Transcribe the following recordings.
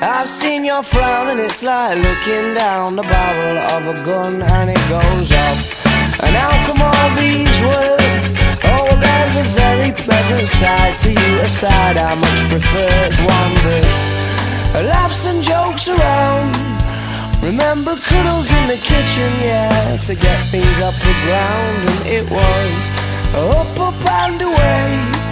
I've seen your frown and it's like looking down the barrel of a gun and it goes off. And how come all these words? Oh, there's a very pleasant side to you, a side I much prefer. It's one that's laughs and jokes around. Remember cuddles in the kitchen, yeah, to get things up the ground. And it was up and away.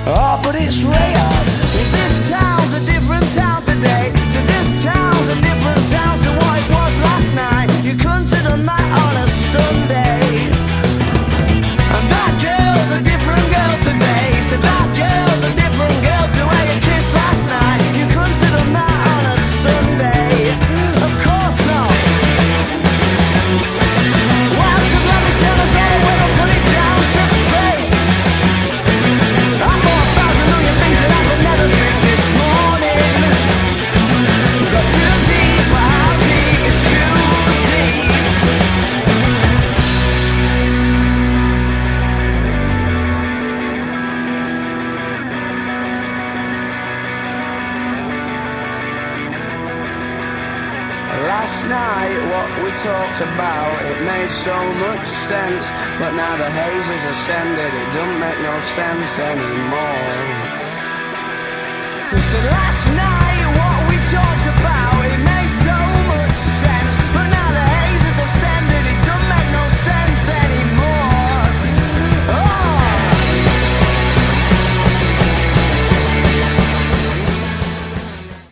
Oh, but it's rare. This town's a different town today. So this town's a different town to what it was last night. You couldn't have done that on a Sunday. And that girl's a different girl today. So that girl's a different girl to where you kissed last night. You couldn't have done that on a Sunday. Of course not. Well, so let me tell us all when I put it down to fate. I thought 1,000 million things that I could never think this morning. Got too deep, but how deep is too deep? Last night, what we talked about, it made so much sense. But now the haze has ascended, it don't make no sense anymore. We said last